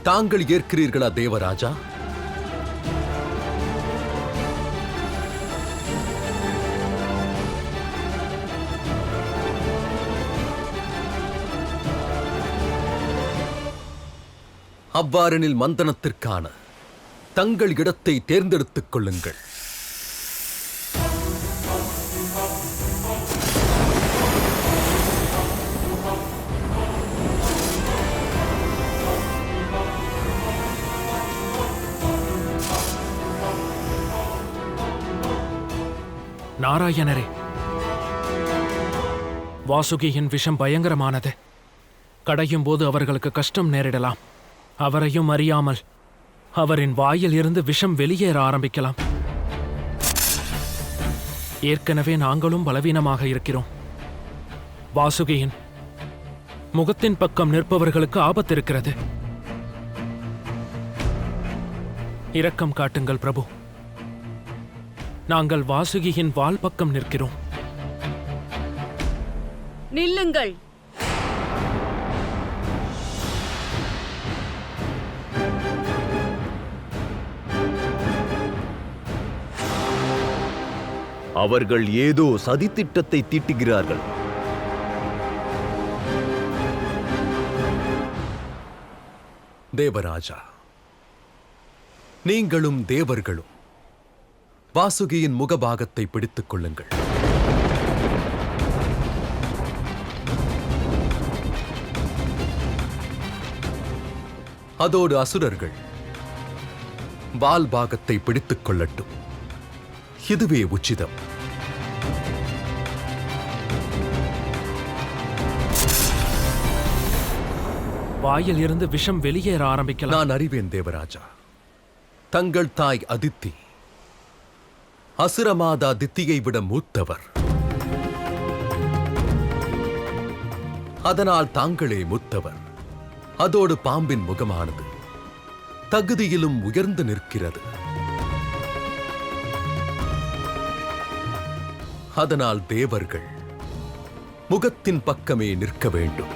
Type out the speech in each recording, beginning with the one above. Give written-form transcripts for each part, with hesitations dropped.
தாங்கள் ஏற்கிறீர்களா தேவராஜா? அவ்வாறெனில் மந்தனத்திற்கான தங்கள் இடத்தை தேர்ந்தெடுத்துக் கொள்ளுங்கள். நாராயணரே, வாசுகியின் விஷம் பயங்கரமானது. கடையும் போது அவர்களுக்கு கஷ்டம் நேரிடலாம். அவரையும் அறியாமல் அவரின் வாயில் இருந்து விஷம் வெளியேற ஆரம்பிக்கலாம். ஏற்கனவே நாங்களும் பலவீனமாக இருக்கிறோம். வாசுகியின் முகத்தின் பக்கம் நிற்பவர்களுக்கு ஆபத்து இருக்கிறது. இரக்கம் காட்டுங்கள் பிரபு. நாங்கள் வாசுகியின் வால் பக்கம் நிற்கிறோம். நில்லுங்கள். அவர்கள் ஏதோ சதித்திட்டத்தை தீட்டுகிறார்கள். தேவராஜா, நீங்களும் தேவர்களும் வாசுகியின் முகபாகத்தை பிடித்துக் கொள்ளுங்கள். அதோடு அசுரர்கள் வால் பாகத்தை பிடித்துக் கொள்ளட்டும். இதுவே உச்சிதம். வாயில் இருந்து விஷம் வெளியேற ஆரம்பிக்கலாம். நான் அறிவேன் தேவராஜா. தங்கள் தாய் அதித்தி அசுரமாதா தித்தியை விட மூத்தவர். அதனால் தாங்களே மூத்தவர். அதோடு பாம்பின் முகமானது தகுதியிலும் உயர்ந்து நிற்கிறது. அதனால் தேவர்கள் முகத்தின் பக்கமே நிற்க வேண்டும்.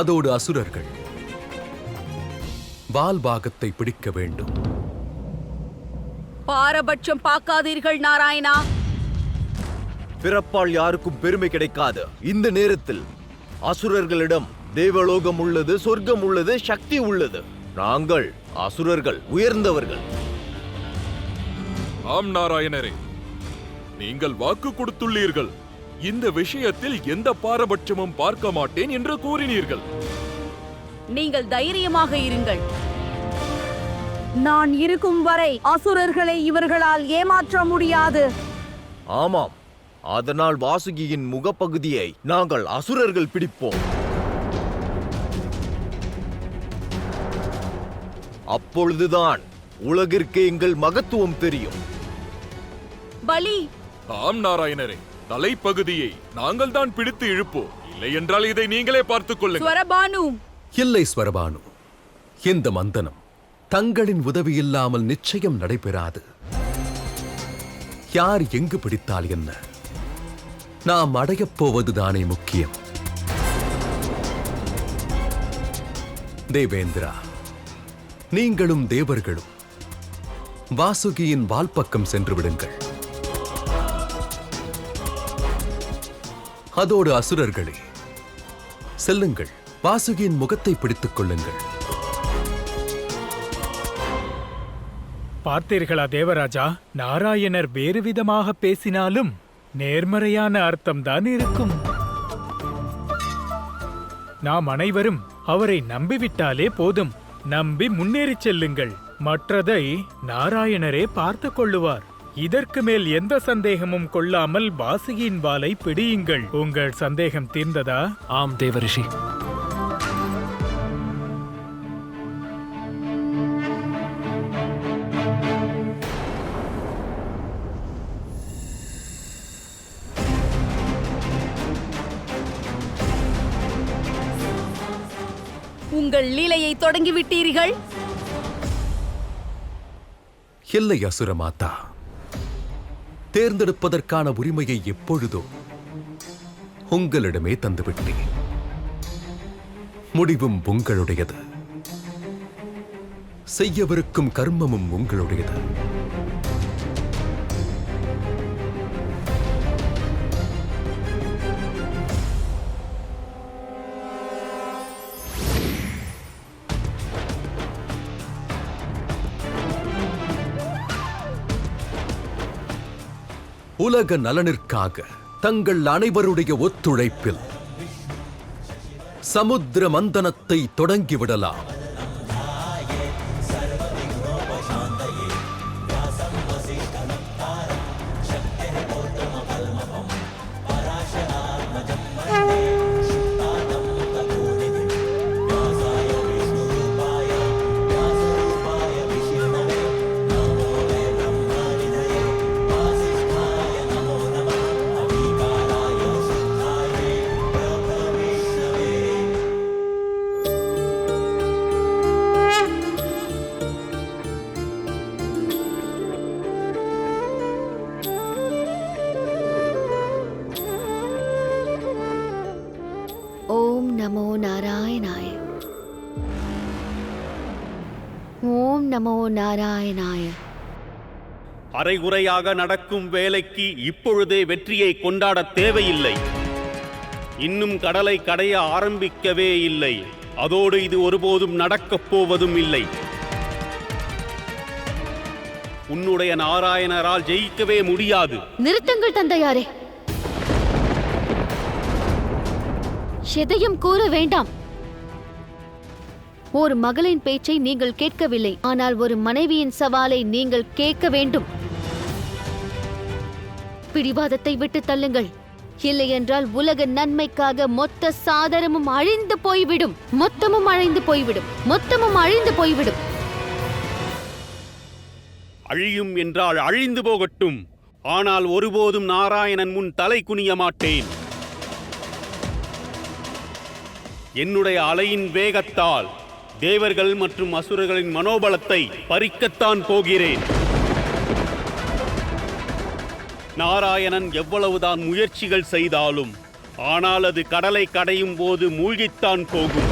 அதோடு அசுரர்கள் வால் பாகத்தை பிடிக்க வேண்டும். பாரபட்சம் பார்க்காதீர்கள் நாராயணா. பிறப்பால் யாருக்கும் பெருமை கிடைக்காது. இந்த நேரத்தில் அசுரர்களிடம் தேவலோகம் உள்ளது, சொர்க்கம் உள்ளது, சக்தி உள்ளது. நாங்கள் அசுரர்கள் உயர்ந்தவர்கள். ஆம் நாராயணரே, நீங்கள் வாக்கு கொடுத்துள்ளீர்கள். இந்த விஷயத்தில் எந்த பாரபட்சமும் பார்க்க மாட்டேன் என்று கூறினீர்கள். நீங்கள் தைரியமாக இருங்கள். நான் இருக்கும் வரை அசுரர்களை இவர்களால் ஏமாற்ற முடியாது. ஆமாம், அதனால் வாசுகியின் முகப்பகுதியை நாங்கள் அசுரர்கள் பிடிப்போம். அப்பொழுதுதான் உலகிற்கு எங்கள் மகத்துவம் தெரியும். பலி. ஆம் நாராயணரே, தலைப்பகுதியை நாங்கள் தான் பிடித்து இழுப்போம். இல்லை என்றால் இதை நீங்களே பார்த்துக் கொள்ளுங்கள். ஸ்வரபானு. இல்லை ஸ்வரபானு, இந்த மந்தனம் தங்களின் உதவி இல்லாமல் நிச்சயம் நடைபெறாது. யார் எங்கு பிடித்தால் என்ன, நாம் அடையப் போவதுதானே முக்கியம். தேவேந்திரா, நீங்களும் தேவர்களும் வாசுகியின் வால் பக்கம் சென்று விடுங்கள். அதோடு அசுரர்களே, செல்லுங்கள், வாசுகியின் முகத்தை பிடித்துக் கொள்ளுங்கள். பார்த்தீர்களா தேவராஜா, நாராயணர் வேறு விதமாக பேசினாலும் நேர்மறையான அர்த்தம்தான் இருக்கும். நாம் அனைவரும் அவரை நம்பிவிட்டாலே போதும். நம்பி முன்னேறிச் செல்லுங்கள். மற்றதை நாராயணரே பார்த்துக் கொள்ளுவார். இதற்கு மேல் எந்த சந்தேகமும் கொள்ளாமல் வாசுகியின் வாலை பிடியுங்கள். உங்கள் சந்தேகம் தீர்ந்ததா? ஆம் தேவரிஷி. உங்கள் லீலையை தொடங்கிவிட்டீர்கள். இல்லை அசுரமாதா, தேர்ந்தெடுப்பதற்கான உரிமையை எப்பொழுதோ உங்களிடமே தந்துவிட்டேன். முடிவும் உங்களுடையது. செய்யவிருக்கும் கர்மமும் உங்களுடையது. உலக நலனிற்காக தங்கள் அனைவருடைய ஒத்துழைப்பில் சமுத்திர மந்தனத்தை தொடங்கிவிடலாம். ஓம் நமோ நாராயணாய. ஓம் நமோ நாராயணாய. அரைகுறையாக நடக்கும் வேலைக்கு இப்பொழுதே வெற்றியை கொண்டாட தேவையில்லை. இன்னும் கடலை கடைய ஆரம்பிக்கவே இல்லை. அதோடு இது ஒருபோதும் நடக்கப் போவதும் இல்லை. உன்னுடைய நாராயணரால் ஜெயிக்கவே முடியாது. நிறுத்துங்கள் தந்தையாரே. எதையும் கூற வேண்டாம். ஒரு மகளின் பேச்சை நீங்கள் கேட்கவில்லை, ஆனால் ஒரு மனைவியின் சவாலை நீங்கள் கேட்க வேண்டும். பிடிவாதத்தை விட்டு தள்ளுங்கள். இல்லையென்றால் உலக நன்மைக்காக மொத்த சாதனமும் அழிந்து போய்விடும். மொத்தமும் அழிந்து போய்விடும். மொத்தமும் அழிந்து போய்விடும். அழியும் என்றால் அழிந்து போகட்டும். ஆனால் ஒருபோதும் நாராயணன் முன் தலை குனிய மாட்டேன். என்னுடைய அலையின் வேகத்தால் தேவர்கள் மற்றும் அசுரர்களின் மனோபலத்தை பறிக்கத்தான் போகிறேன். நாராயணன் எவ்வளவுதான் முயற்சிகள் செய்தாலும் ஆனால் அது கடலை கடையும் போது மூழ்கித்தான் போகும்.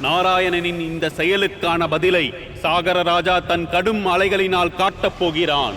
நாராயணனின் இந்த செயலுக்கான பதிலை சாகர ராஜா தன் கடும் அலைகளினால் காட்டப் போகிறான்.